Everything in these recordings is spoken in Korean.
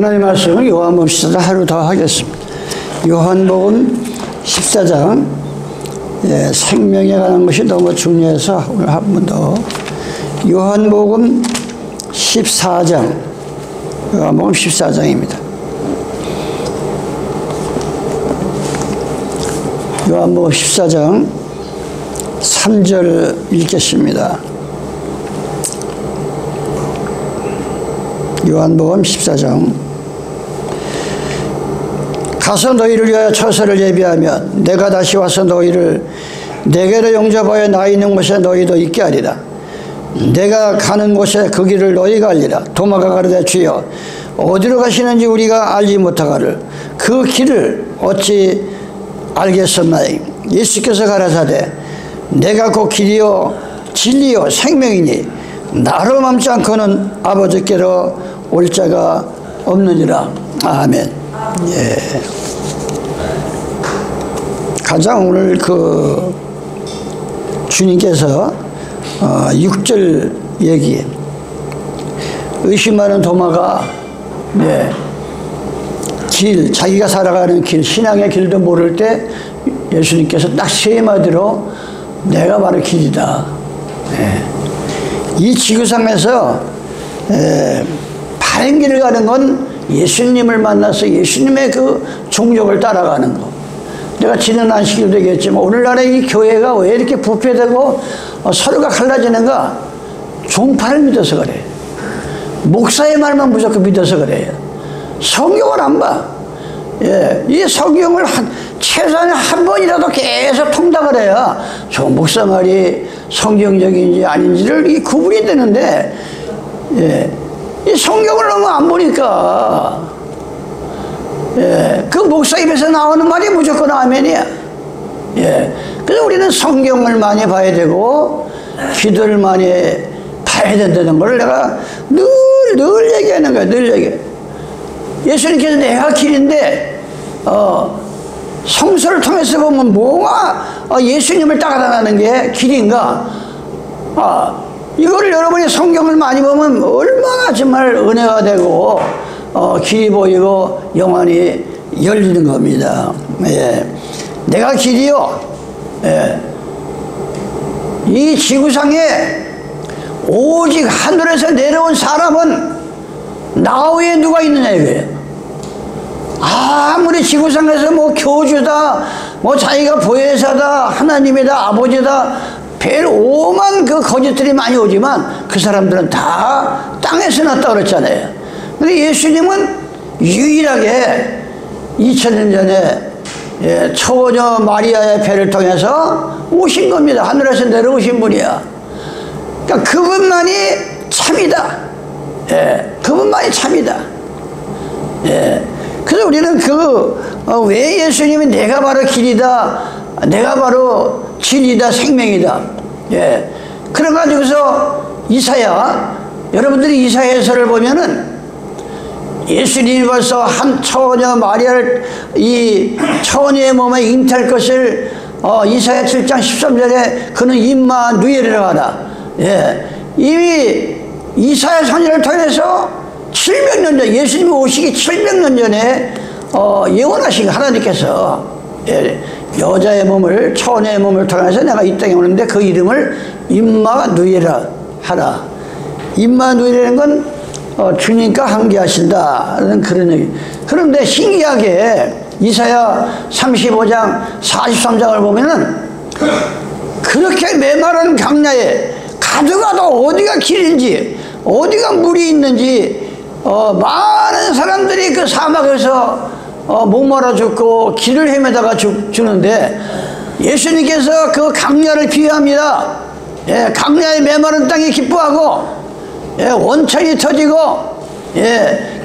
하나님 말씀을 요한복음 14장 하루 더 하겠습니다. 요한복음 14장 생명에 관한 것이 너무 중요해서 오늘 한 번 더 요한복음 14장 요한복음 14장입니다. 요한복음 14장 3절 읽겠습니다. 요한복음 14장 가서 너희를 위하여 처소를 예비하면 내가 다시 와서 너희를 내게로 영접하여 나 있는 곳에 너희도 있게 하리라. 내가 가는 곳에 그 길을 너희가 알리라. 도마가 가로되 주여 어디로 가시는지 우리가 알지 못하거늘 그 길을 어찌 알겠었나이까. 예수께서 가라사대 내가 곧 길이요 진리요 생명이니 나로 맘지 않고는 아버지께로 올 자가 없느니라. 아멘. 예. 가장 오늘 그 주님께서 6절 얘기 의심하는 도마가 길 자기가 살아가는 길 신앙의 길도 모를 때 예수님께서 딱 세 마디로 내가 바로 길이다. 이 지구상에서 바른 길을 가는 건 예수님을 만나서 예수님의 그 종족을 따라가는 거. 내가 지난 안식일도 얘기했지만 오늘날의 이 교회가 왜 이렇게 부패되고 서로가 갈라지는가? 종파를 믿어서 그래. 목사의 말만 무조건 믿어서 그래요. 성경을 안 봐. 이 성경을 최소한 한 번이라도 계속 통독을 해야 저 목사 말이 성경적인지 아닌지를 이 구분이 되는데 이 성경을 너무 안 보니까 그 목사 입에서 나오는 말이 무조건 아멘이야. 그래서 우리는 성경을 많이 봐야 되고 기도를 많이 봐야 된다는 걸 내가 늘 얘기하는 거야. 늘 얘기해. 예수님께서 내가 길인데 성서를 통해서 보면 뭐가 예수님을 따라가는 게 길인가? 이거를 여러분이 성경을 많이 보면 얼마나 정말 은혜가 되고 길이 보이고 영안이 열리는 겁니다. 내가 길이요. 이 지구상에 오직 하늘에서 내려온 사람은 나 외에 누가 있느냐 이거예요. 아무리 지구상에서 뭐 교주다 뭐 자기가 보혜사다 하나님이다 아버지다 별 오만 그 거짓들이 많이 오지만 그 사람들은 다 땅에서 났다 그랬잖아요. 근데 예수님은 유일하게 2000년 전에 처녀 마리아의 배를 통해서 오신 겁니다. 하늘에서 내려오신 분이야. 그러니까 그분만이 참이다. 그분만이 참이다. 그래서 우리는 왜 예수님이 내가 바로 길이다, 내가 바로 진리다, 생명이다. 그래 가지고서 이사야, 여러분들이 이사야서를 보면은 예수님이 벌써 한 처녀 마리아를 이 처녀의 몸에 잉태할 것을 이사야 7장 13절에 그는 임마 누에르라 하라. 이미 이사야 선지를 통해서 700년 전 예수님이 오시기 700년 전에 예언하신 하나님께서 여자의 몸을 처녀의 몸을 통해서 내가 이 땅에 오는데 그 이름을 임마 누에라 하라. 임마 누에라는 건 주님과 함께하신다는 그런 얘기. 그런데 신기하게 이사야 35장 43장을 보면은 그렇게 메마른 강야에 가도 어디가 길인지 어디가 물이 있는지 많은 사람들이 그 사막에서 목마르 죽고 길을 헤매다가 죽는데 예수님께서 그 강야를 비유합니다. 강야의 메마른 땅이 기뻐하고 원천이 터지고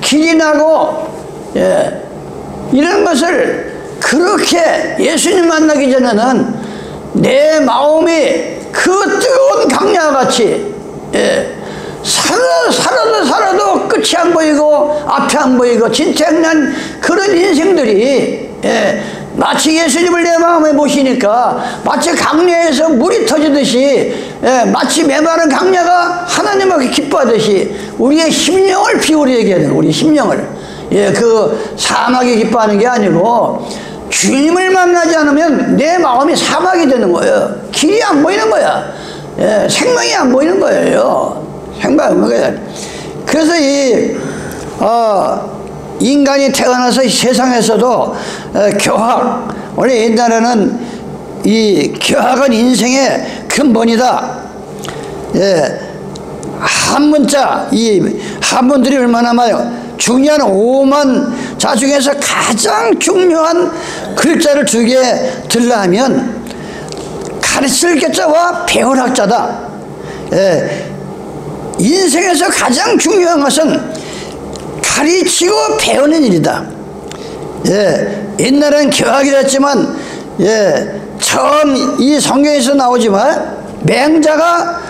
길이 나고 이런 것을 그렇게 예수님 만나기 전에는 내 마음이 그 뜨거운 강야같이 살아도 끝이 안 보이고 앞이 안 보이고 진짜난 그런 인생들이 마치 예수님을 내 마음에 모시니까 마치 강야에서 물이 터지듯이 마치 메마른 강야가 하나님하고 기뻐하듯이 우리의 심령을 비우려 얘기해야 돼요. 우리 심령을 예, 그 사막이 기뻐하는 게 아니고 주님을 만나지 않으면 내 마음이 사막이 되는 거예요. 길이 안 보이는 거야. 예, 생명이 안 보이는 거예요. 생명이 안 보이는 거예요. 그래서 인간이 태어나서 이 세상에서도 교학, 원래 옛날에는 이 교학은 인생의 근본이다. 예, 한문자, 이 한문들이 얼마나 많아요. 중요한 5만 자 중에서 가장 중요한 글자를 2개 들라면 가르칠 교자와 배울 학자다. 예, 인생에서 가장 중요한 것은 가르치고 배우는 일이다. 예, 옛날엔 교학이라 했지만, 예, 처음 이 성경에서 나오지만 맹자가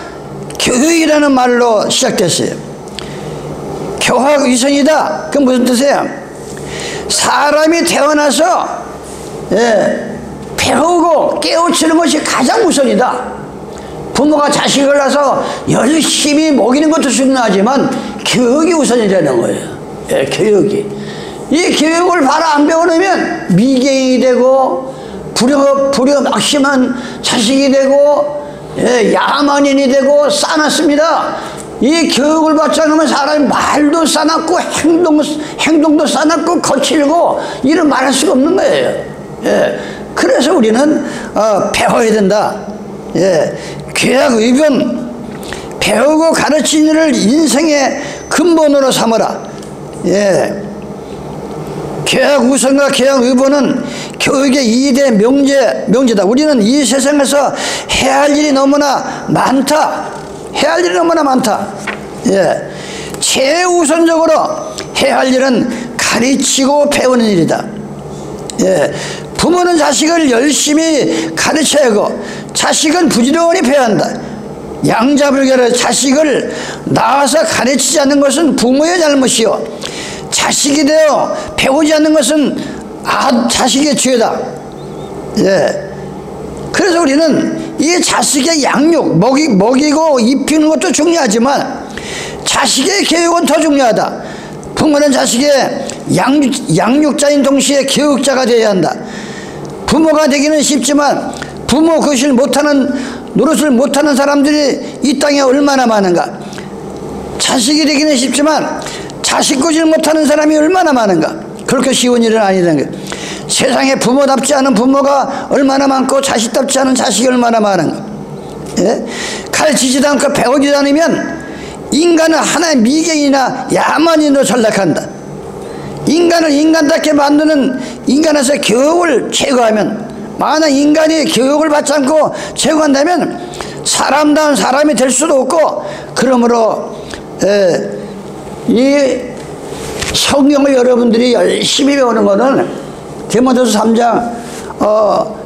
교육이라는 말로 시작됐어요. 교학 위선이다. 그건 무슨 뜻이에요? 사람이 태어나서, 예, 배우고 깨우치는 것이 가장 우선이다. 부모가 자식을 낳아서 열심히 먹이는 것도 중요하지만 교육이 우선이라는 거예요. 예, 교육이. 이 교육을 바로 안 배워놓으면 미개인이 되고 불효막심한 자식이 되고, 예, 야만인이 되고 싸놨습니다. 이 교육을 받지 않으면 사람이 말도 싸놨고 행동도 싸놨고 거칠고 이런 말할 수가 없는 거예요. 예, 그래서 우리는 배워야 된다. 예, 교학 의변, 배우고 가르치는 일을 인생의 근본으로 삼으라. 예, 교학 우선과 교학 의본은 교육의 2대 명제다. 우리는 이 세상에서 해야 할 일이 너무나 많다. 해야 할 일이 너무나 많다. 예, 최우선적으로 해야 할 일은 가르치고 배우는 일이다. 예, 부모는 자식을 열심히 가르쳐야 하고 자식은 부지런히 배워야 한다. 양자불결의 자식을 낳아서 가르치지 않는 것은 부모의 잘못이요, 자식이 되어 배우지 않는 것은 자식의 죄다. 예, 그래서 우리는 이 자식의 양육, 먹이고 입히는 것도 중요하지만 자식의 교육은 더 중요하다. 부모는 자식의 양육자인 동시에 교육자가 되어야 한다. 부모가 되기는 쉽지만 부모 것을 못하는, 노릇을 못하는 사람들이 이 땅에 얼마나 많은가. 자식이 되기는 쉽지만 자식 것을 못하는 사람이 얼마나 많은가. 그렇게 쉬운 일은 아니라는 거예요. 세상에 부모답지 않은 부모가 얼마나 많고 자식답지 않은 자식이 얼마나 많은가. 예? 가르치지도 않고 배우지도 않으면 인간은 하나의 미개인이나 야만인으로 전락한다. 인간을 인간답게 만드는 인간에서 교육을 제거하면, 만약 인간이 교육을 받지 않고 제거한다면 사람다운 사람이 될 수도 없고, 그러므로 이 성경을 여러분들이 열심히 배우는 것은 디모데후서 3장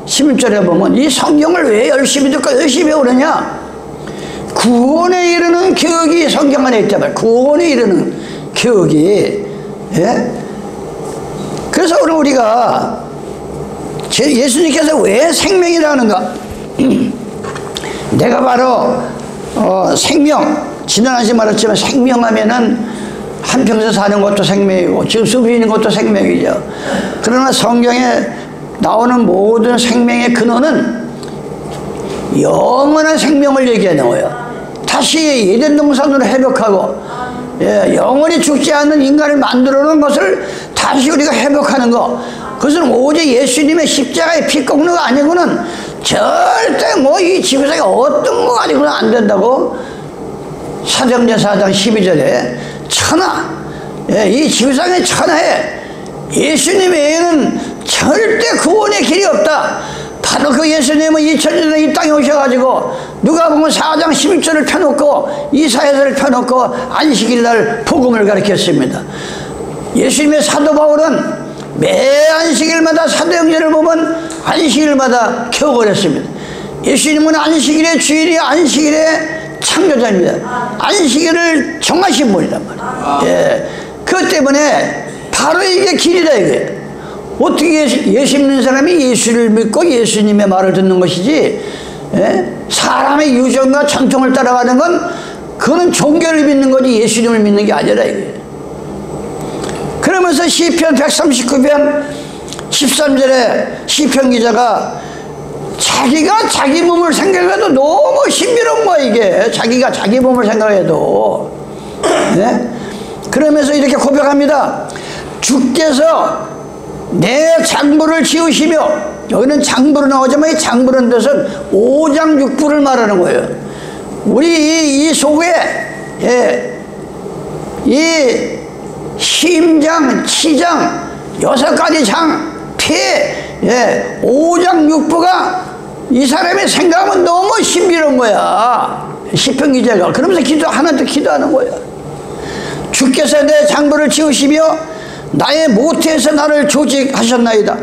11절에 보면 이 성경을 왜 열심히 듣고 열심히 배우느냐? 구원에 이르는 교육이 성경 안에 있다면, 구원에 이르는 교육이. 예? 그래서 오늘 우리가 예수님께서 왜 생명이라는가? 내가 바로 생명, 지난주에 말했지만 생명하면은 한평생 사는 것도 생명이고 지금 숨 쉬는 것도 생명이죠. 그러나 성경에 나오는 모든 생명의 근원은 영원한 생명을 얘기하는 거예요. 다시 에덴 동산으로 회복하고, 예, 영원히 죽지 않는 인간을 만들어 놓은 것을 다시 우리가 회복하는 것, 그것은 오직 예수님의 십자가의 피 꺾는 거 아니고는 절대 뭐 이 지구상에 어떤 거 가지고는 안 된다고 사도행전 4장 12절에 천하, 예, 이 지구상의 천하에 예수님 외에는 절대 구원의 길이 없다. 바로 그 예수님은 2000년 전에 이 땅에 오셔가지고 누가 보면 4장 11절을 펴놓고 이사야서를 펴놓고 안식일날 복음을 가르쳤습니다. 예수님의 사도 바울은 매 안식일마다 사도행전을 보면 안식일마다 교훈을 했습니다. 예수님은 안식일의 주인이 안식일의 창조자입니다. 안식일을 정하신 분이란 말이에요. 예, 그것 때문에 바로 이게 길이다 이거예요. 어떻게 예수 믿는 사람이 예수를 믿고 예수님의 말을 듣는 것이지, 예? 사람의 유전과 전통을 따라가는 건 그거는 종교를 믿는 거지 예수님을 믿는 게 아니라 이거예요. 그러면 그러면서 시편 139편 13절에 시편 기자가 자기가 자기 몸을 생각해도 너무 신비로운 거야. 이게 자기가 자기 몸을 생각해도. 네? 그러면서 이렇게 고백합니다. 주께서 내 장부를 지으시며, 여기는 장부로 나오지만 이 장부라는 뜻은 오장육부를 말하는 거예요. 우리 이 속에 이 심장, 치장, 6가지 장, 폐, 오장육부가 이 사람의 생각은 너무 신비로운 거야. 시편 기자가. 그러면서 하나님께 기도하는 거야. 주께서 내 장부를 지으시며 나의 모태에서 나를 조직하셨나이다.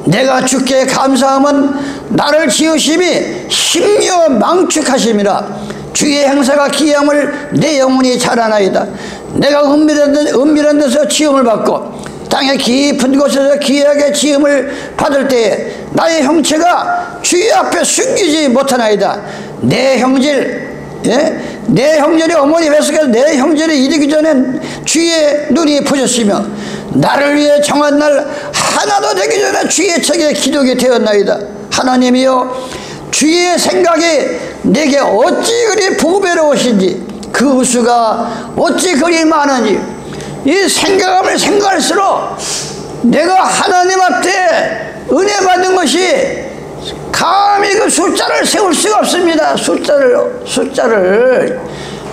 내가 주께 감사함은 나를 지으심이 심려 망축하심이라. 주의 행사가 기이함을 내 영혼이 잘 아나이다. 내가 은밀한 데서 지음을 받고 땅의 깊은 곳에서 기이하게 지음을 받을 때에 나의 형체가 주의 앞에 숨기지 못하나이다. 내 형제리 어머니 뱃속에서 내 형제리 이르기 전에 주의 눈이 보셨으며 나를 위해 정한 날 하나도 되기 전에 주의 책에 기록이 되었나이다. 하나님이여, 주의 생각이 내게 어찌 그리 부배로우신지, 그 우수가 어찌 그리 많은지. 이 생각함을 생각할수록 내가 하나님 앞에 은혜 받은 것이 감히 그 숫자를 세울 수가 없습니다. 숫자를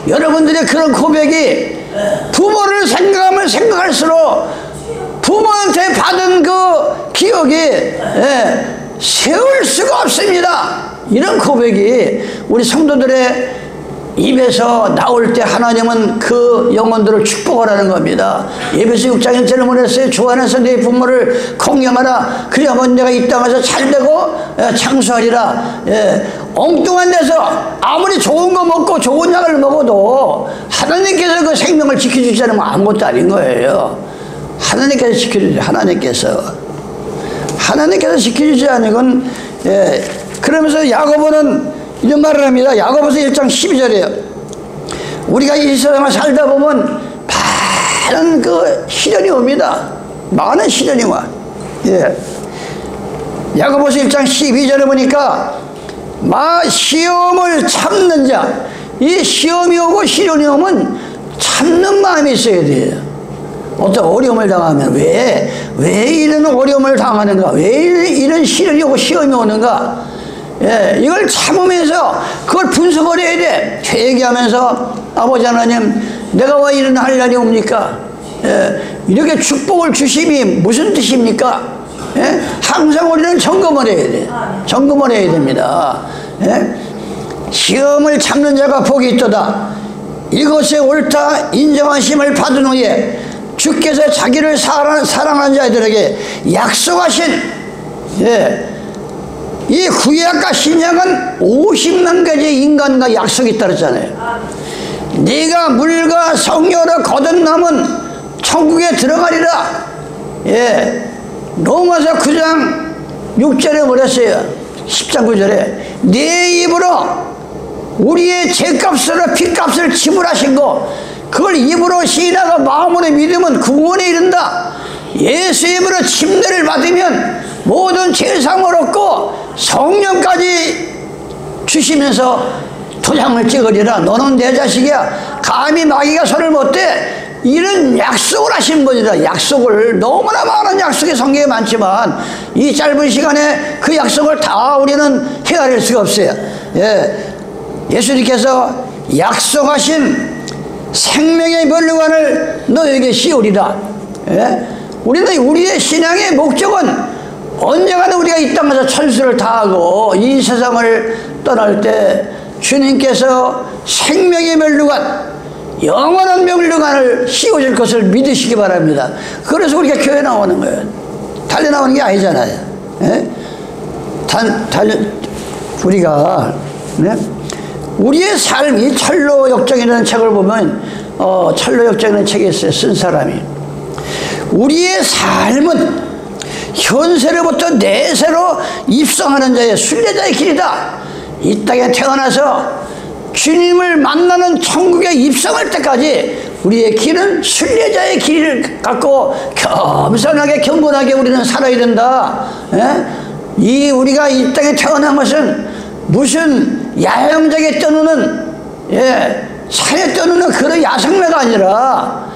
여러분들의 그런 고백이 부모를 생각하면 생각할수록 부모한테 받은 그 기억이 세울 수가 없습니다. 이런 고백이 우리 성도들의 입에서 나올 때 하나님은 그 영혼들을 축복하라는 겁니다. 에베소 6장에 질문했어요. 주 안에서 네 부모를 공경하라. 그리하면 내가 이 땅에서 잘되고 장수하리라. 엉뚱한 데서 아무리 좋은 거 먹고 좋은 약을 먹어도 하나님께서 그 생명을 지켜주지 않으면 아무것도 아닌 거예요. 하나님께서 지켜주지, 하나님께서 지켜주지 않으면. 그러면서 야고보는 이런 말을 합니다. 야고보서 1장 12절이에요. 우리가 이 세상을 살다 보면 많은 그 시련이 옵니다. 많은 시련이 와. 야고보서 1장 12절에 보니까 시험을 참는 자, 이 시험이 오고 시련이 오면 참는 마음이 있어야 돼요. 어떤 어려움을 당하면 왜 이런 어려움을 당하는가, 왜 이런 시련이 오고 시험이 오는가, 이걸 참으면서 그걸 분석을 해야 돼. 회개하면서 아버지 하나님, 내가 왜 이런 할 날이 옵니까? 이렇게 축복을 주심이 무슨 뜻입니까? 항상 우리는 점검을 해야 돼. 점검을 해야 됩니다. 시험을 참는 자가 복이 있도다. 이것에 옳다 인정하심을 받은 후에 주께서 자기를 사랑하는 자들에게 약속하신 이 구약과 신약은 50만 가지 인간과 약속이 따르잖아요. 네가 물과 성녀로 거듭남은 천국에 들어가리라. 로마서 9장 6절에 뭐랬어요? 10장 9절에 네 입으로 우리의 죄값으로 피값을 지불하신 거, 그걸 입으로 시인하고 마음으로 믿으면 구원에 이른다. 예수 입으로 침례를 받으면 모든 죄상을 얻고 성령까지 주시면서 도장을 찍으리라. 너는 내 자식이야. 감히 마귀가 손을 못 대. 이런 약속을 하신 분이다. 약속을, 너무나 많은 약속이 성경에 많지만 이 짧은 시간에 그 약속을 다 우리는 헤아릴 수가 없어요. 예수님께서 약속하신 생명의 면류관을 너에게 씌우리라. 우리는 우리의 신앙의 목적은 언젠가는 우리가 이 땅에서 천수를 다하고 이 세상을 떠날 때 주님께서 생명의 면류관, 영원한 면류관을 씌워줄 것을 믿으시기 바랍니다. 그래서 우리가 교회 나오는 거예요. 달려 나오는 게 아니잖아요. 우리가 우리의 삶이 철로역정이라는 책을 보면 철로역정이라는 책이 있어요. 쓴 사람이 우리의 삶은 현세로부터 내세로 입성하는 자의 순례자의 길이다. 이 땅에 태어나서 주님을 만나는 천국에 입성할 때까지 우리의 길은 순례자의 길을 갖고 겸손하게 경건하게 우리는 살아야 된다. 이 우리가 이 땅에 태어난 것은 무슨 야영장에 떠누는 산에 떠누는 그런 야생매가 아니라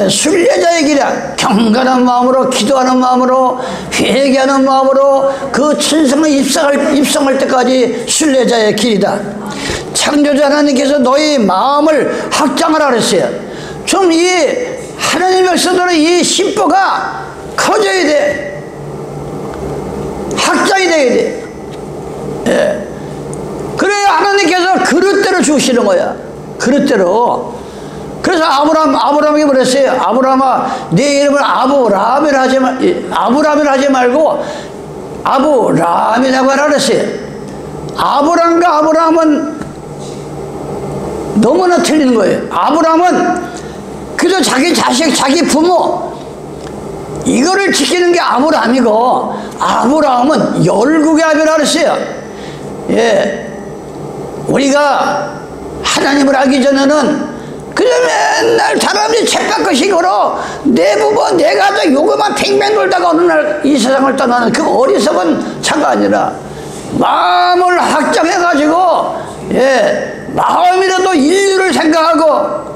순례자의 길이야. 경건한 마음으로 기도하는 마음으로 회개하는 마음으로 그 천성을 입성할 때까지 순례자의 길이다. 창조자 하나님께서 너희 마음을 확장하라 그랬어요. 좀 이 하나님 백성들은 이 심보가 커져야 돼. 확장이 돼야 돼. 그래야 하나님께서 그릇대로 주시는 거야. 그릇대로. 그래서 아브라함에게 그랬어요. 아브라함아, 네 이름을 아브라함이라 하지 말고 아브라함이라고 하라 그랬어요. 아브라함과 아브라함은 너무나 틀리는 거예요. 아브라함은 그저 자기 자식, 자기 부모 이거를 지키는 게 아브라함이고, 아브라함은 열국의 아비라 그랬어요. 우리가 하나님을 알기 전에는 그저 맨날 사람들이 쳇바퀴식으로 내 부모, 내 가족 요거만 팽팽 돌다가 어느 날 이 세상을 떠나는 그 어리석은 차가 아니라 마음을 확장해가지고 마음이라도 인류를 생각하고,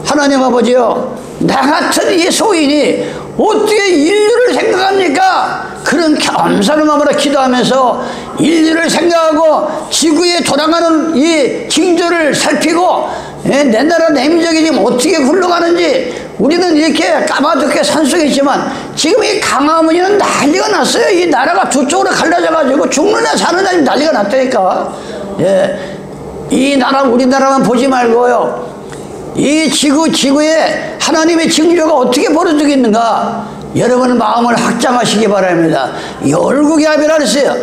하나님 아버지요, 나 같은 이 소인이 어떻게 인류를 생각합니까? 그런 겸손한 마음으로 기도하면서 인류를 생각하고 지구에 돌아가는 이 징조를 살피고 내 나라 내 민족이 지금 어떻게 굴러가는지, 우리는 이렇게 까마득해 산속에 있지만 지금 이 강화문이는 난리가 났어요. 이 나라가 두 쪽으로 갈라져 가지고 죽는 애 사는 애 난리가 났다니까. 이 나라 우리나라만 보지 말고요, 이 지구에 하나님의 징조가 어떻게 벌어지고 있는가, 여러분 마음을 확장하시기 바랍니다. 열국의 아비라 그랬어요.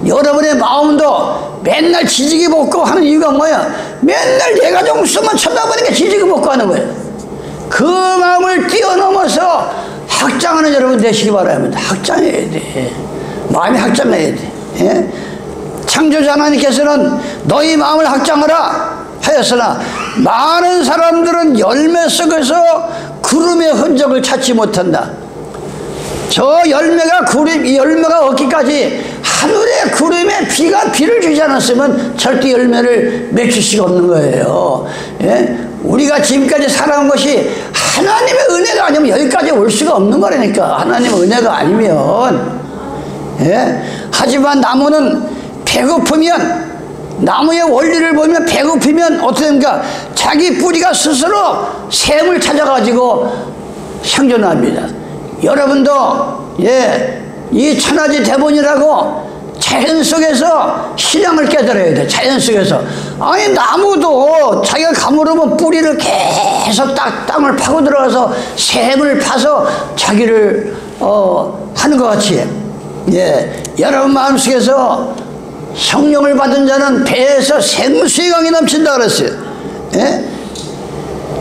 여러분의 마음도 맨날 지지기 볶고 하는 이유가 뭐야? 맨날 내 가족 수만 쳐다보니까 지지기 볶고 하는 거예요. 그 마음을 뛰어넘어서 확장하는 여러분 되시기 바랍니다. 확장해야 돼. 마음이 확장해야 돼. 창조자 하나님께서는 너희 마음을 확장하라 하였으나 많은 사람들은 열매 속에서 구름의 흔적을 찾지 못한다. 저 열매가 얻기까지 하늘의 구름에 비를 주지 않았으면 절대 열매를 맺힐 수가 없는 거예요. 우리가 지금까지 살아온 것이 하나님의 은혜가 아니면 여기까지 올 수가 없는 거라니까. 하나님의 은혜가 아니면. 하지만 나무는 배고프면, 나무의 원리를 보면 배고프면 어떻게 됩니까? 자기 뿌리가 스스로 샘을 찾아가지고 생존합니다. 여러분도 이 천하지 대본이라고 자연 속에서 신앙을 깨달아야 돼. 자연 속에서. 아니 나무도 자기가 가물으면 뿌리를 계속 땅을 파고 들어가서 샘을 파서 자기를 하는 것 같이, 여러분 마음속에서 성령을 받은 자는 배에서 샘수의 강이 넘친다 그랬어요.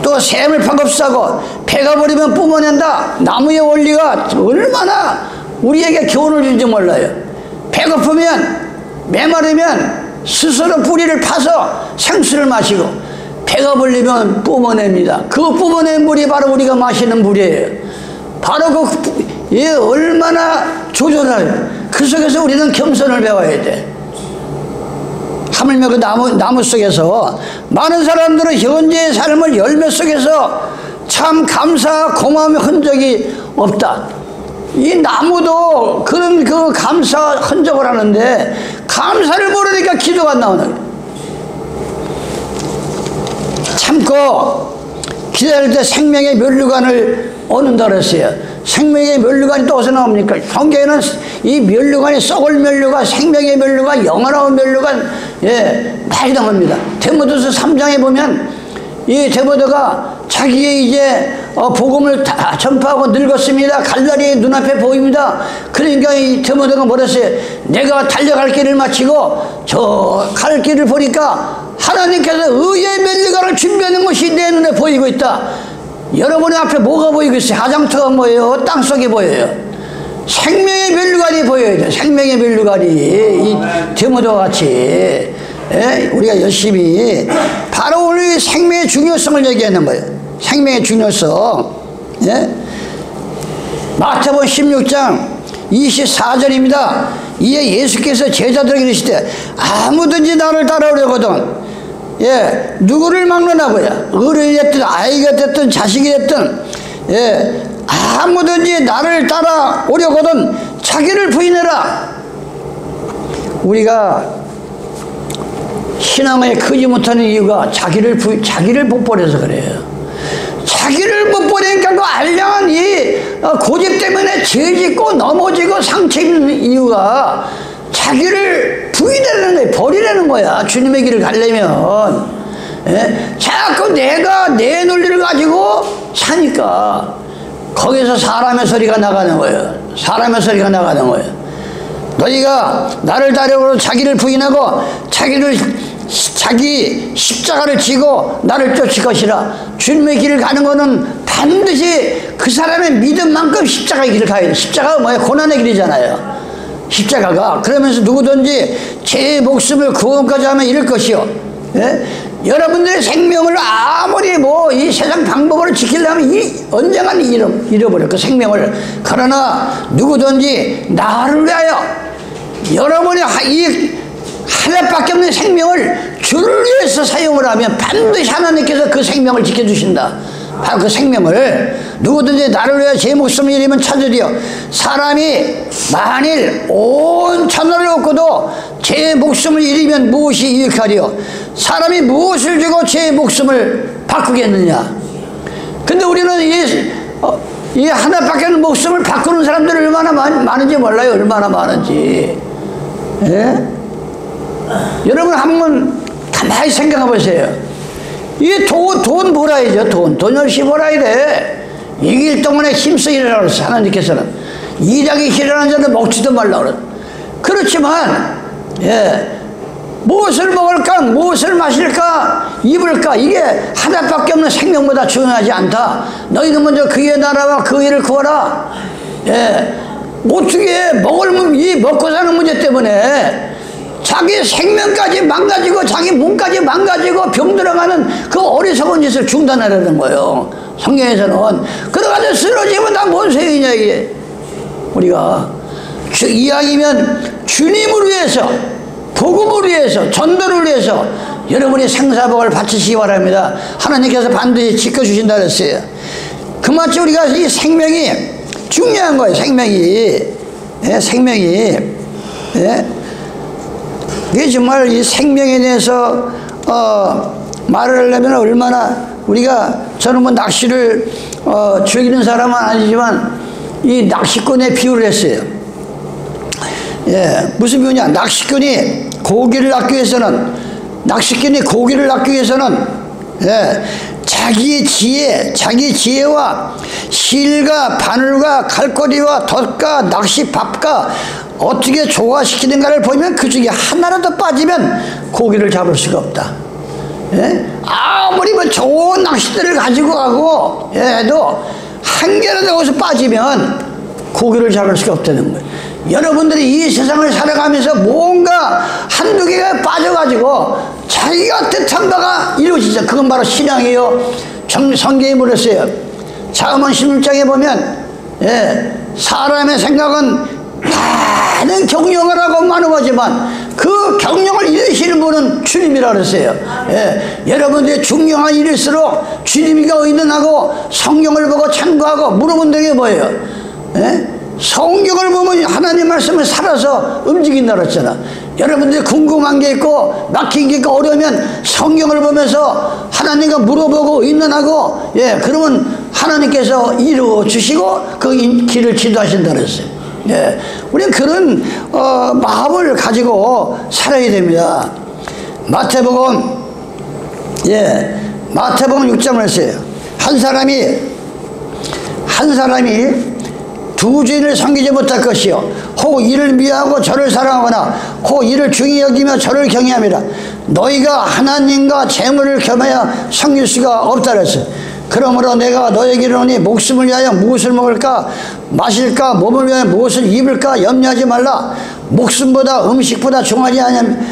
또 샘을 파급사고 배가 버리면 뿜어낸다. 나무의 원리가 얼마나 우리에게 교훈을 주는지 몰라요. 배고프면, 메마르면 스스로 뿌리를 파서 생수를 마시고, 배가 불리면 뿜어냅니다. 그 뿜어낸 물이 바로 우리가 마시는 물이에요. 바로 얼마나 조절해요. 그 속에서 우리는 겸손을 배워야 돼. 하물며 그 나무 속에서 많은 사람들은 현재의 삶을 열매 속에서 참 감사 고마움의 흔적이 없다. 이 나무도 그런 그 감사 흔적을 하는데 감사를 모르니까 기도가 안 나오는 거예요. 참고 기다릴 때 생명의 면류관을 얻는다 그랬어요. 생명의 면류관이 또 어디서 나옵니까? 성경에는 이 면류관이 썩을 면류관, 생명의 면류관, 영원한 면류관 많이 나옵니다. 디모데서 3장에 보면 이 디모데가 자기의 이제 복음을 다 전파하고 늙었습니다. 갈날이 눈앞에 보입니다. 그러니까 이 디모데가 뭐랬어요? 내가 달려갈 길을 마치고 저 갈 길을 보니까 하나님께서 의의 면류관을 준비하는 것이 내 눈에 보이고 있다. 여러분의 앞에 뭐가 보이고 있어요? 하장터가 뭐예요? 땅속이 보여요. 생명의 면류관이 보여야 돼. 생명의 면류관이 이 디모데와 같이 우리가 열심히 바로 오늘 생명의 중요성을 얘기하는 거예요. 생명의 중요성. 예? 마태복음 16장 24절입니다. 이에 예수께서 제자들에게 이르시되 아무든지 나를 따라오려거든 예, 누구를 막론하고야 어른이 됐든 아이가 됐든 자식이 됐든 예, 아무든지 나를 따라오려거든 자기를 부인해라. 우리가 신앙에 크지 못하는 이유가 자기를 못 버려서 그래요. 자기를 못 버리니까 그 알량한 이 고집 때문에 죄짓고 넘어지고 상처 입는 이유가 자기를 부인하려는 거야. 버리려는 거야. 주님의 길을 가려면. 예? 자꾸 내가 내 논리를 가지고 사니까 거기서 사람의 소리가 나가는 거예요. 사람의 소리가 나가는 거예요. 너희가 나를 따르고 자기를 부인하고 자기 십자가를 지고 나를 쫓을 것이라. 주님의 길을 가는 거는 반드시 그 사람의 믿음만큼 십자가의 길을 가야 돼. 십자가가 뭐야? 고난의 길이잖아요. 십자가가. 그러면서 누구든지 제 목숨을 구원까지 하면 이룰 것이요. 예? 여러분들의 생명을 아무리 이 세상 방법으로 지키려면 언젠간 잃어버려. 그 생명을. 그러나 누구든지 나를 위하여 여러분이 이 하나밖에 없는 생명을 주를 위해서 사용을 하면 반드시 하나님께서 그 생명을 지켜주신다. 바로 그 생명을. 누구든지 나를 위해 제 목숨을 잃으면 찾으리요. 사람이 만일 온 천하를 얻고도 제 목숨을 잃으면 무엇이 유익하리요. 사람이 무엇을 주고 제 목숨을 바꾸겠느냐. 근데 우리는 이 하나밖에 없는 목숨을 바꾸는 사람들이 얼마나 많은지 몰라요. 얼마나 많은지. 예? 여러분 한번 가만히 생각해 보세요. 이 돈 벌어야죠. 돈 열심히 벌어야 돼. 이 길 동안에 힘써 일하라고 그랬어. 하나님께서는 일하기 싫어하는 자는 먹지도 말라고 그랬어. 그렇지만 예, 무엇을 먹을까, 무엇을 마실까, 입을까, 이게 하나밖에 없는 생명보다 중요하지 않다. 너희는 먼저 그의 나라와 그 일을 구하라. 예, 어떻게 먹고 사는 문제 때문에 자기 생명까지 망가지고 자기 몸까지 망가지고 병 들어가는 그 어리석은 짓을 중단하려는 거예요. 성경에서는. 그러가지고 쓰러지면 다 뭔 소용이냐 이게. 우리가 이왕이면 주님을 위해서, 복음을 위해서, 전도를 위해서 여러분이 생사복을 바치시기 바랍니다. 하나님께서 반드시 지켜주신다 그랬어요. 그마치 우리가 이 생명이 중요한 거예요. 생명이. 예, 생명이. 예. 이게 정말 이 생명에 대해서 말을 하려면 얼마나 저는 뭐 낚시를 즐기는 사람은 아니지만 이 낚시꾼의 비유를 했어요. 예, 무슨 비유냐? 낚시꾼이 고기를 낚기 위해서는 예, 자기의 지혜와 실과 바늘과 칼거리와 덫과 낚시밥과 어떻게 조화시키는가를 보면 그 중에 하나라도 빠지면 고기를 잡을 수가 없다. 예? 아무리 좋은 낚싯대를 가지고 가고 해도 한 개라도 거기서 빠지면 고기를 잡을 수가 없다는 거예요. 여러분들이 이 세상을 살아가면서 뭔가 한두 개가 빠져가지고 자기가 뜻한 바가 이루어지죠. 그건 바로 신앙이에요. 성경에 물었어요. 잠언 16장에 보면 예, 사람의 생각은 많은 경영을 하고 만원하지만 그 경영을 이루시는 분은 주님이라 그랬어요. 예, 여러분들이 중요한 일일수록 주님이가 의논하고 성경을 보고 참고하고 물어본 게 뭐예요? 예? 성경을 보면 하나님 말씀을 살아서 움직인다 그랬잖아. 여러분들이 궁금한 게 있고 막힌 게 있고 어려우면 성경을 보면서 하나님과 물어보고 의논하고 예, 그러면 하나님께서 이루어 주시고 그 길을 지도하신다 그랬어요. 예, 우리는 그런 마음을 가지고 살아야 됩니다. 마태복음 6장을 했어요. 한 사람이 두 주인을 섬기지 못할 것이요 혹 이를 미워하고 저를 사랑하거나 혹 이를 중히 여기며 저를 경외함이라. 너희가 하나님과 재물을 겸하여 섬길 수가 없다 그랬어요. 그러므로 내가 너에게 이르노니 목숨을 위하여 무엇을 먹을까 마실까 몸을 위하여 무엇을 입을까 염려하지 말라. 목숨보다 음식보다 중하지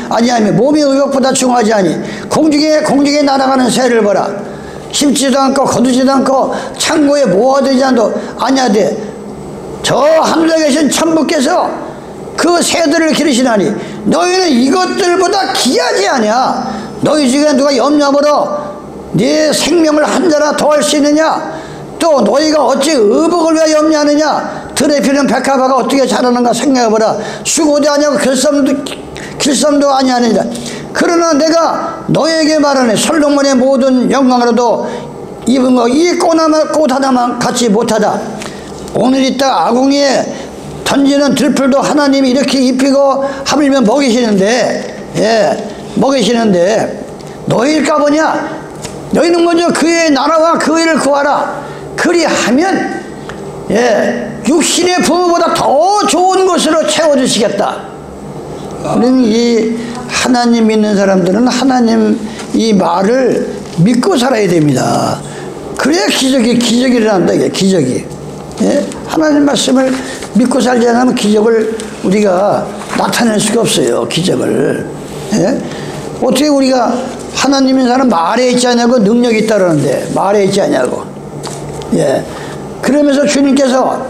아니하며 몸의 의욕보다 중하지 아니. 공중에 날아가는 새를 보라. 심지도 않고 거두지도 않고 창고에 모아두지 아니하되 저 하늘에 계신 천부께서 그 새들을 기르시나니 너희는 이것들보다 귀하지 아니야. 너희 중에 누가 염려함으로 네 생명을 한 자나 더할 수 있느냐? 또 너희가 어찌 의복을 위하여 염려하느냐? 들에 피는 백합화가 어떻게 자라는가 생각해보라. 수고도 아니하고 길쌈도 아니하느니라. 그러나 내가 너에게 말하네. 솔로몬의 모든 영광으로도 입은 거 이 꽃 하나만 갖지 못하다. 오늘 이따 아궁이에 던지는 들풀도 하나님이 이렇게 입히고 하물며 먹이시는데, 먹이시는데 너희일까 보냐? 너희는 먼저 그의 나라와 그 일을 구하라. 그리하면 육신의 부모보다 더 좋은 것으로 채워주시겠다. 우리는 이 하나님 믿는 사람들은 하나님 이 말을 믿고 살아야 됩니다. 그래야 기적이 일어난다. 이게 기적이. 하나님 말씀을 믿고 살지 않으면 기적을 우리가 나타낼 수가 없어요. 기적을. 어떻게 우리가 하나님 믿는 사람 말에 있지 않냐고 능력이 있다 그러는데 말에 있지 않냐고. 그러면서 주님께서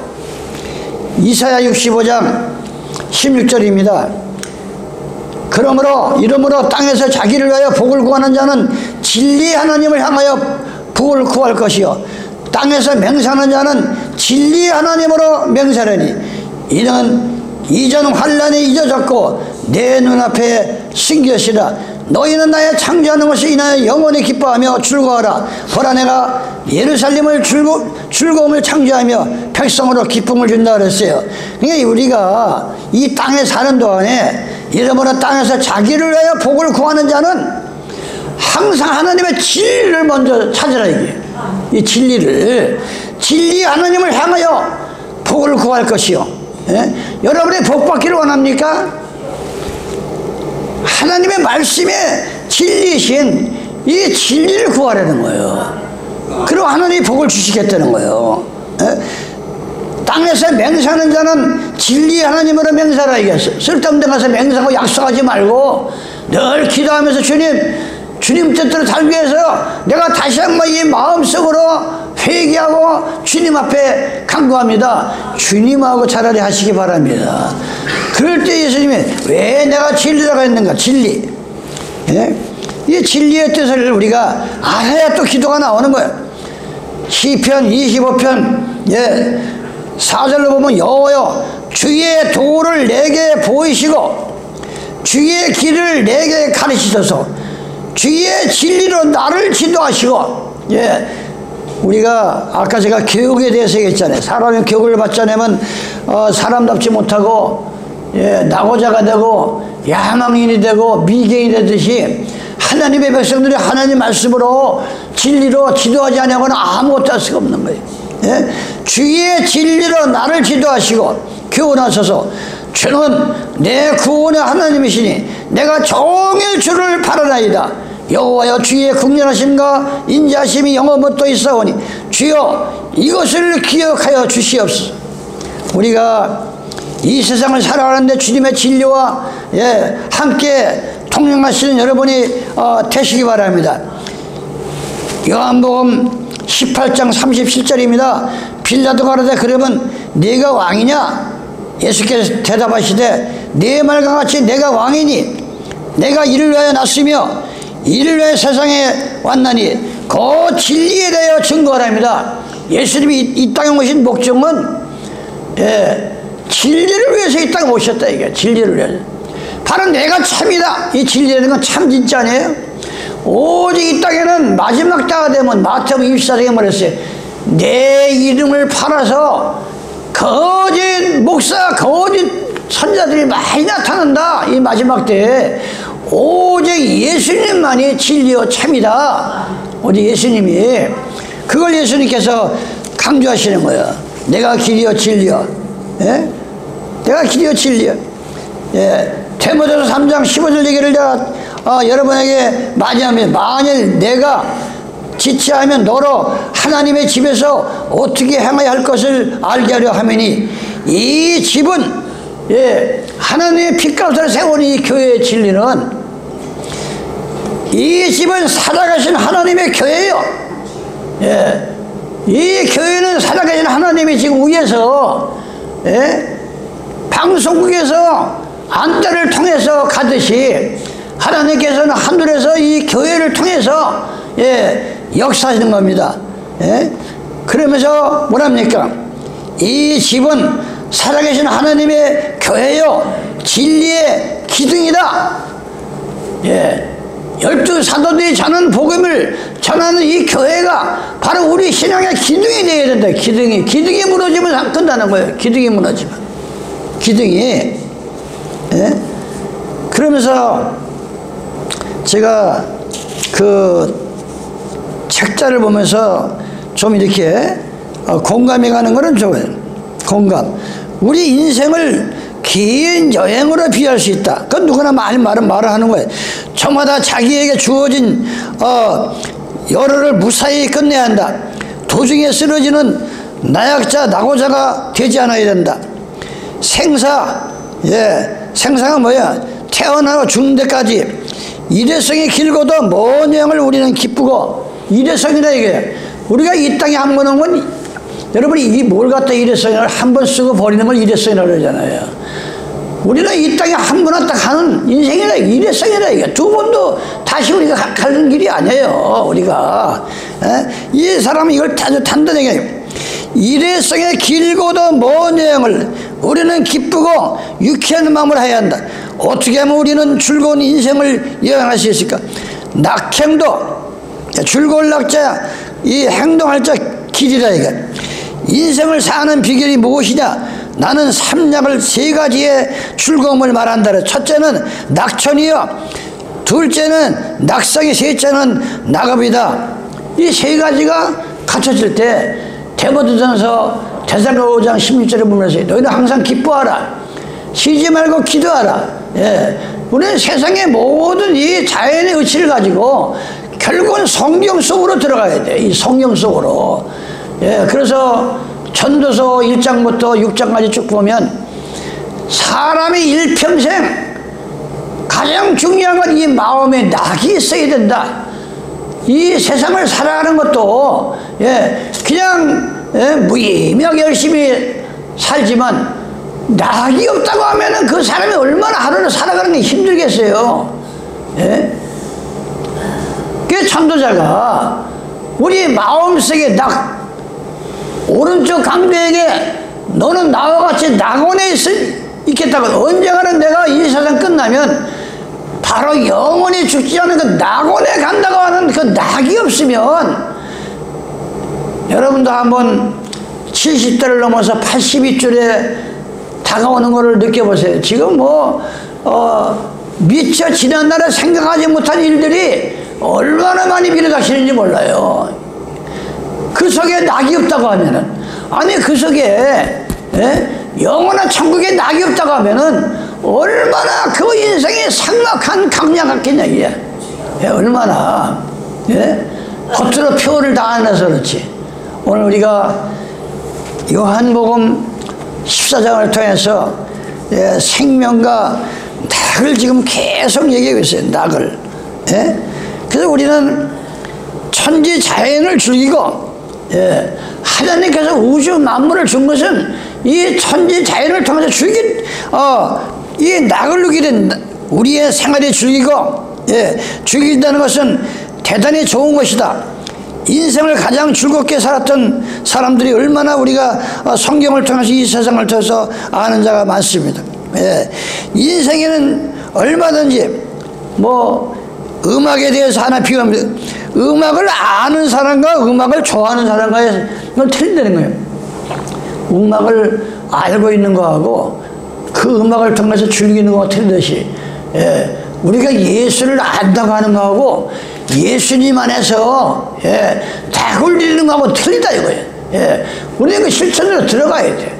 이사야 65장 16절입니다. 이러므로 땅에서 자기를 위하여 복을 구하는 자는 진리 하나님을 향하여 복을 구할 것이요 땅에서 맹세하는 자는 진리 하나님으로 맹세하리니 이는 이전 환난이 잊어졌고 내 눈앞에 승기엇이라. 너희는 나의 창조하는 것이 인하여 영원히 기뻐하며 즐거워하라. 보라 내가 예루살렘을 즐거움을 창조하며 백성으로 기쁨을 준다 그랬어요. 그러니까 우리가 이 땅에 사는 동안에 이러므로 땅에서 자기를 위하여 복을 구하는 자는 항상 하나님의 진리를 먼저 찾으라. 이게 이 진리 하나님을 향하여 복을 구할 것이요. 여러분이 복 받기를 원합니까? 하나님의 말씀에 진리이신 이 진리를 구하라는 거예요. 그리고 하나님이 복을 주시겠다는 거예요. 땅에서 맹세하는 자는 진리 하나님으로 맹세하라. 이게 쓸데없는 데 가서 맹세하고 약속하지 말고 늘 기도하면서 주님 뜻대로 살기 위해서 내가 다시 한번 이 마음속으로 회개하고 주님 앞에 간구합니다. 주님하고 차라리 하시기 바랍니다. 그럴 때 예수님이 왜 내가 진리라고 했는가? 진리. 이 진리의 뜻을 우리가 알아야 또 기도가 나오는 거예요. 시편 25편 4절로 보면 여호와여 주의 도를 내게 보이시고 주의 길을 내게 가르치소서. 주의 진리로 나를 지도하시고. 우리가 아까 제가 교육에 대해서 얘기했잖아요. 사람이 교육을 받지 않으면 사람답지 못하고 낙오자가 되고 야망인이 되고 미개인이 되듯이 하나님의 백성들이 하나님 말씀으로 진리로 지도하지 않으면 아무것도 할 수가 없는 거예요. 주의 진리로 나를 지도하시고 교훈하소서. 주는 내 구원의 하나님이시니 내가 종일 주를 바라나이다. 여호와여 주의 국률하심과 인자하심이 영원부터 있사오니 주여 이것을 기억하여 주시옵소서. 우리가 이 세상을 살아가는데 주님의 진리와 함께 동행하시는 여러분이 되시기 바랍니다. 요한복음 18장 37절입니다. 빌라도가 가로되 그러면 네가 왕이냐? 예수께서 대답하시되 네 말과 같이 내가 왕이니 내가 이를 위하여 났으며 이를 위하여 세상에 왔나니 그 진리에 대하여 증거하랍니다. 예수님이 이 땅에 오신 목적은 진리를 위해서 이 땅에 오셨다. 이게 진리를 위해서. 바로 내가 참이다. 이 진리라는 건 참 진짜 아니에요? 오직 이 땅에는 마지막 때가 되면 마태복음 24장에 말했어요. 내 이름을 팔아서 거짓 목사 거짓 선자들이 많이 나타난다. 이 마지막 때에 오직 예수님만이 진리요 참이다. 오직 예수님이. 그걸 예수님께서 강조하시는 거예요. 내가 길이요 진리요. 내가 길이요 진리요. 디모데서 3장 15절 얘기를 내가 여러분에게 많이 하면 만일 내가 지체하면 너로 하나님의 집에서 어떻게 행해야 할 것을 알게 하려 하매니 이 집은 하나님의 핏값을 세운 이 교회의 진리는 이 집은 살아가신 하나님의 교회예요. 예. 이 교회는 살아계신 하나님이 지금 위에서, 예? 방송국에서 안대를 통해서 가듯이 하나님께서는 하늘에서 이 교회를 통해서, 예, 역사하시는 겁니다. 예? 그러면서 뭐랍니까? 이 집은 살아계신 하나님의 교회요 진리의 기둥이다. 예. 12 사도들이 전하는 복음을 전하는 이 교회가 바로 우리 신앙의 기둥이 되어야 된다. 기둥이 무너지면 끝나는 거예요. 기둥이 무너지면. 기둥이. 예? 그러면서 제가 그 책자를 보면서 좀 이렇게 공감이 가는 거는 좋아요. 공감. 우리 인생을 긴 여행으로 비할 수 있다. 그건 누구나 말을 하는 거예요. 저마다 자기에게 주어진 여러를 무사히 끝내야 한다. 도중에 쓰러지는 나약자, 낙오자가 되지 않아야 된다. 생사가 뭐야? 태어나고 죽는 데까지 일회성이 길고도 먼 여행을 우리는 기쁘고, 일회성이라 이게 우리가 이 땅에 한 번 온 건, 여러분이 이 뭘 갖다 일회성이라고 한 번 쓰고 버리는 걸 일회성이라고 그러잖아요. 우리는 이 땅에 한 번 왔다 가는 인생이라, 일회성이라 이게 두 번도 다시 우리가 가는 길이 아니에요. 우리가 이 사람은 이걸 아주 단단하게, 일회성의 길고도 먼 여행을 우리는 기쁘고 유쾌한 마음을 해야 한다. 어떻게 하면 우리는 즐거운 인생을 여행할 수 있을까? 낙행도 즐거울 낙자, 이 행동할 자 길이라 이게. 인생을 사는 비결이 무엇이냐? 나는 삼약을 세 가지의 즐거움을 말한다. 첫째는 낙천이요, 둘째는 낙상이, 셋째는 낙업이다. 이 세 가지가 갖춰질 때 디모데전서 데살로니가 5장 16절에 보면서 너희는 항상 기뻐하라, 쉬지 말고 기도하라. 예. 우리는 세상의 모든 이 자연의 의치를 가지고 결국은 성경 속으로 들어가야 돼. 이 성경 속으로. 예. 그래서 전도서 1장부터 6장까지 쭉 보면 사람이 일평생 가장 중요한 건 이 마음에 낙이 있어야 된다. 이 세상을 살아가는 것도, 예, 그냥, 예, 무의미하게 열심히 살지만 낙이 없다고 하면은 그 사람이 얼마나 하루를 살아가는 게 힘들겠어요. 예? 그 전도자가 우리 마음속에 낙, 오른쪽 강도에게 너는 나와 같이 낙원에 있겠다고, 언젠가는 내가 이 세상 끝나면 바로 영원히 죽지 않은 그 낙원에 간다고 하는 그 낙이 없으면, 여러분도 한번 70대를 넘어서 82줄에 다가오는 것을 느껴보세요. 지금 미처 지난날에 생각하지 못한 일들이 얼마나 많이 밀어닥치는지 몰라요. 그 속에 낙이 없다고 하면은, 아니 그 속에, 예? 영원한 천국에 낙이 없다고 하면은 얼마나 그 인생이 삭막한 강야 같겠냐 이게. 예, 얼마나, 예? 겉으로 표현을 다 안 해서 그렇지. 오늘 우리가 요한복음 14장을 통해서, 예, 생명과 낙을 지금 계속 얘기하고 있어요. 낙을. 예? 그래서 우리는 천지 자연을 즐기고, 예, 하나님께서 우주 만물을 준 것은 이 천지 자연을 통해서 이 낙을 누리게 된다. 우리의 생활에 즐기고, 예, 즐긴다는 것은 대단히 좋은 것이다. 인생을 가장 즐겁게 살았던 사람들이 얼마나 우리가 성경을 통해서 이 세상을 통해서 아는 자가 많습니다. 예, 인생에는 얼마든지 음악에 대해서 하나 비교하면, 음악을 아는 사람과 음악을 좋아하는 사람과의 건 틀린다는 거예요. 음악을 알고 있는 거하고 그 음악을 통해서 즐기는 거와 틀리듯이, 예, 우리가 예수를 안다고 하는 거하고 예수님 안에서, 예, 닭을 드리는 거하고 틀리다 이거예요. 예, 우리는 그 실천으로 들어가야 돼.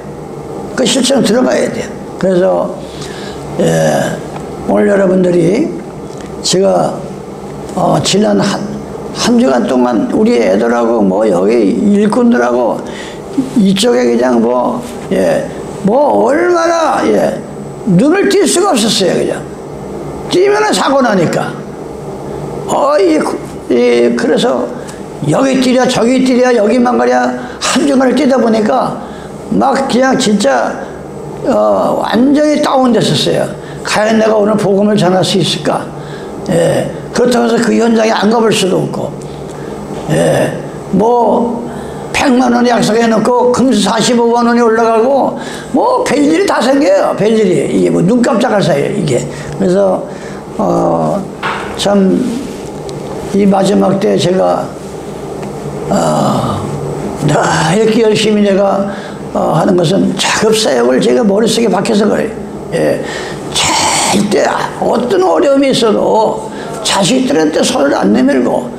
그 실천으로 들어가야 돼. 그래서, 예, 오늘 여러분들이 제가 지난 한 주간 동안 우리 애들하고 여기 일꾼들하고 이쪽에 그냥 얼마나, 예, 눈을 뗄 수가 없었어요. 그냥 뛰면은 사고 나니까. 그래서 여기 뛰랴 저기 뛰랴 여기만 가랴 한중간을 뛰다 보니까 막 그냥 진짜 완전히 다운됐었어요. 과연 내가 오늘 복음을 전할 수 있을까? 예, 그렇다고 해서 그 현장에 안 가볼 수도 없고, 예, 뭐 100만 원에 약속해놓고 금수 45만 원이 올라가고 뭐 별일이 다 생겨요. 별일이 이게 뭐 눈 깜짝할 사이에 이게. 그래서 참 이 마지막 때 제가 이렇게 열심히 내가 하는 것은 작업사역을 제가 머릿속에 박혀서 그래요. 예. 절대 어떤 어려움이 있어도 자식들한테 손을 안 내밀고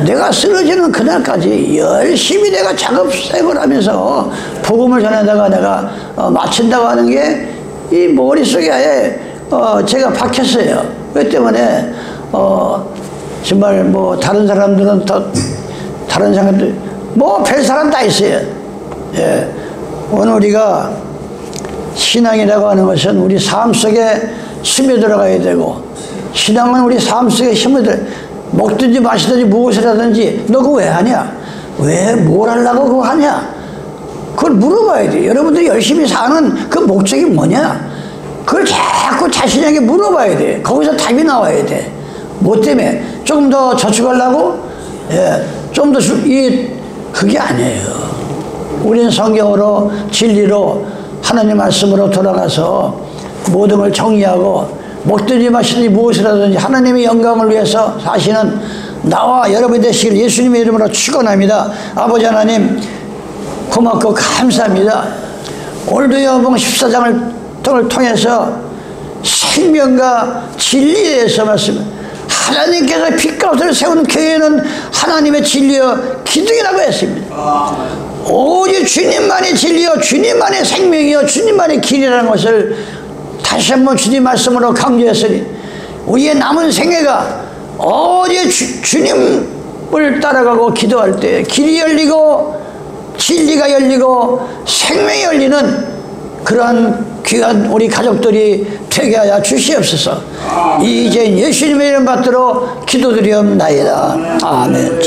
내가 쓰러지는 그날까지 열심히 내가 작업사역을 하면서 복음을 전하다가 내가 마친다고 하는 게 이 머릿속에 아예 제가 박혔어요. 그렇기 때문에 정말 뭐 다른 사람들은 더 다른 사람들 뭐 별 사람 다 있어요. 예. 오늘 우리가 신앙이라고 하는 것은 우리 삶 속에 스며들어가야 되고, 신앙은 우리 삶 속에 스며들어. 먹든지 마시든지 무엇을 하든지 너 그거 왜 하냐? 왜 뭘 하려고 그거 하냐? 그걸 물어봐야 돼. 여러분들이 열심히 사는 그 목적이 뭐냐? 그걸 자꾸 자신에게 물어봐야 돼. 거기서 답이 나와야 돼. 뭐 때문에? 조금 더 저축하려고? 예, 좀 더 그게 아니에요. 우리는 성경으로 진리로 하나님 말씀으로 돌아가서 모든 걸 정리하고 먹든지 마시든지 무엇을 하든지 하나님의 영광을 위해서 사시는 나와 여러분이 되시길 예수님의 이름으로 축원합니다. 아버지 하나님 고맙고 감사합니다. 오늘도 요한복음 14장을 통해서 생명과 진리에 대해서 말씀, 하나님께서 핏값을 세운 교회는 하나님의 진리여 기둥이라고 했습니다. 오직 주님만이 진리여 주님만의 생명이여 주님만의 길이라는 것을 다시 한번 주님 말씀으로 강조했으니 우리의 남은 생애가 오직 주님을 따라가고 기도할 때 길이 열리고 진리가 열리고 생명이 열리는 그러한 귀한 우리 가족들이 되게 하여 주시옵소서. 이제 예수님의 이름 받들어 기도드리옵나이다. 아멘.